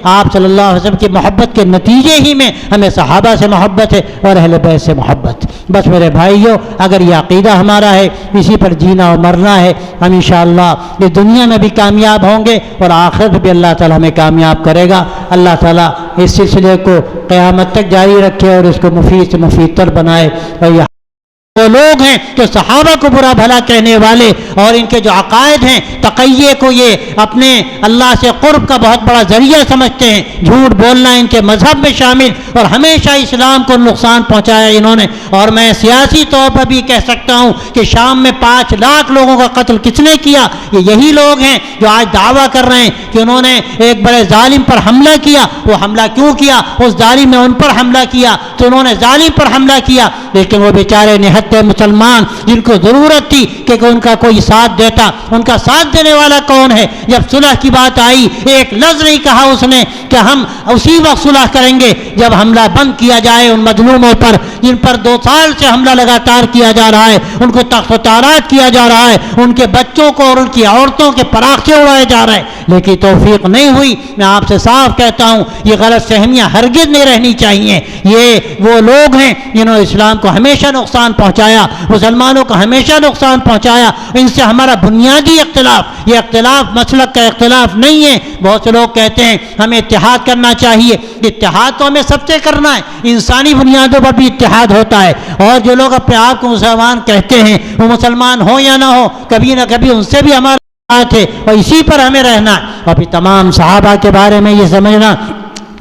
آپ صلی اللہ علیہ وسلم کی محبت کے نتیجے ہی میں ہمیں صحابہ سے محبت ہے اور اہل بیت سے محبت. بس میرے بھائیوں، اگر یہ عقیدہ ہمارا ہے، اسی پر جینا اور مرنا ہے، ہم انشاءاللہ اس دنیا میں بھی کامیاب ہوں گے اور آخرت میں بھی اللہ تعالیٰ ہمیں کامیاب کرے گا. اللہ تعالیٰ اس سلسلے کو قیامت تک جاری رکھے اور اس کو مفید سے مفید تر بنائے. اور یہ وہ لوگ ہیں جو صحابہ کو برا بھلا کہنے والے اور ان کے جو عقائد ہیں تقیے کو یہ اپنے اللہ سے قرب کا بہت بڑا ذریعہ سمجھتے ہیں، جھوٹ بولنا ان کے مذہب میں شامل، اور ہمیشہ اسلام کو نقصان پہنچایا انہوں نے. اور میں سیاسی طور پر بھی کہہ سکتا ہوں کہ شام میں 5 لاکھ لوگوں کا قتل کس نے کیا؟ یہ یہی لوگ ہیں جو آج دعویٰ کر رہے ہیں کہ انہوں نے ایک بڑے ظالم پر حملہ کیا. وہ حملہ کیوں کیا؟ اس ظالم نے ان پر حملہ کیا تو انہوں نے ظالم پر حملہ کیا، لیکن وہ بیچارے نہتے مسلمان جن کو ضرورت تھی کہ ان کا کوئی ساتھ دیتا، ان کا ساتھ دینے والا کون ہے؟ جب صلح کی بات آئی ایک لفظ نہیں کہا اس نے کہ ہم اسی وقت صلح کریں گے جب حملہ بند کیا جائے ان مظلوموں پر جن پر 2 سال سے حملہ لگاتار کیا جا رہا ہے، ان کو تخت و تارات کیا جا رہا ہے، ان کے بچوں کو اور ان کی عورتوں کے پراخے اڑائے جا رہے ہیں، لیکن توفیق نہیں ہوئی. میں آپ سے صاف کہتا ہوں یہ غلط فہمیاں ہرگز نہیں رہنی چاہیے. یہ وہ لوگ ہیں جنہوں نے اسلام کو ہمیشہ نقصان پہنچایا، مسلمانوں کو ہمیشہ نقصان پہنچایا. ان سے ہمارا بنیادی اختلاف، یہ اختلاف مسلک کا اختلاف نہیں ہے. بہت سے لوگ کہتے ہیں ہمیں اتحاد کرنا چاہیے. اتحاد تو ہمیں سب سے کرنا ہے، انسانی بنیادوں پر بھی اتحاد ہوتا ہے. اور جو لوگ اپنے آپ کو مسلمان کہتے ہیں وہ مسلمان ہو یا نہ ہو، کبھی نہ کبھی ان سے بھی ہمارا بات ہے اور اسی پر ہمیں رہنا. اور پھر تمام صحابہ کے بارے میں یہ سمجھنا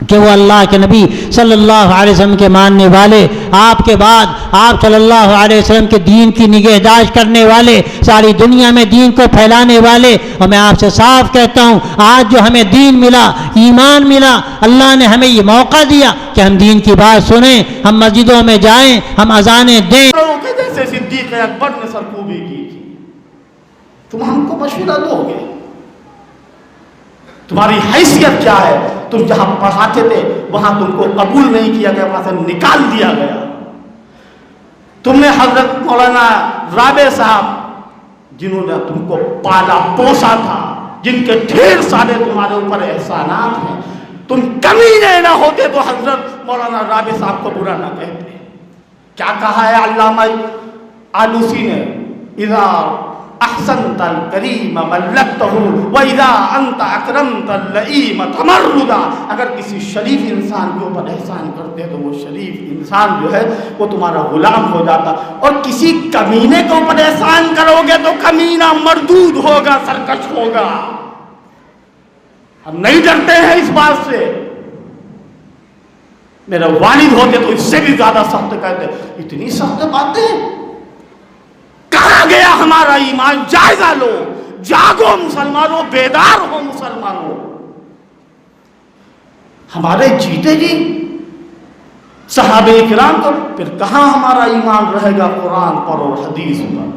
کہ وہ اللہ کے نبی صلی اللہ علیہ وسلم کے ماننے والے، آپ کے بعد آپ صلی اللہ علیہ وسلم کے دین کی نگہداشت کرنے والے، ساری دنیا میں دین کو پھیلانے والے. اور میں آپ سے صاف کہتا ہوں آج جو ہمیں دین ملا، ایمان ملا، اللہ نے ہمیں یہ موقع دیا کہ ہم دین کی بات سنیں، ہم مسجدوں میں جائیں، ہم اذانیں دیں. جیسے صدیق اکبر نے سرکوبی کی تھی، تم ہم کو مشورہ دو گے؟ تمہاری حیثیت کیا ہے؟ تم جہاں پڑھاتے تھے وہاں تم کو قبول نہیں کیا گیا، وہاں سے نکال دیا گیا. تم نے حضرت مولانا رابع صاحب جنہوں نے تم کو پالا پوسا تھا، جن کے ڈھیر سارے تمہارے اوپر احسانات ہیں، تم کمینے نہ ہوتے تو حضرت مولانا رابع صاحب کو برا نہ کہتے. کیا کہا ہے علامہ آلوسی نے؟ اذا احسنت الکریم ملکتہ واذا انت اکرمت اللئیم تمردا. اگر کسی شریف انسان کے اوپر احسان کرتے تو وہ شریف انسان جو ہے وہ تمہارا غلام ہو جاتا، اور کسی کمینے کے اوپر احسان کرو گے تو کمینہ مردود ہوگا، سرکش ہوگا. ہم نہیں ڈرتے ہیں اس بات سے. میرے والد ہوتے تو اس سے بھی زیادہ سخت کہتے. اتنی سخت باتیں؟ کہاں گیا ہمارا ایمان؟ جائزہ لو، جاگو مسلمانوں، بیدار ہو مسلمانوں. ہمارے جیتے جی صحابہ کرام کو، پھر کہاں ہمارا ایمان رہے گا قرآن پر اور حدیث پر؟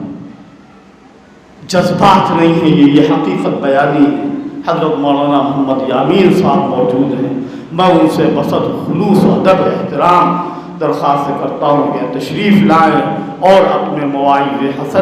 جذبات نہیں ہے یہ حقیقت بیانی ہے. حضرت مولانا محمد یامین صاحب موجود ہیں، میں ان سے بصد خلوص و ادب احترام درخواست کرتا ہوں کہ تشریف لائیں اور اپنے مواعظ حسن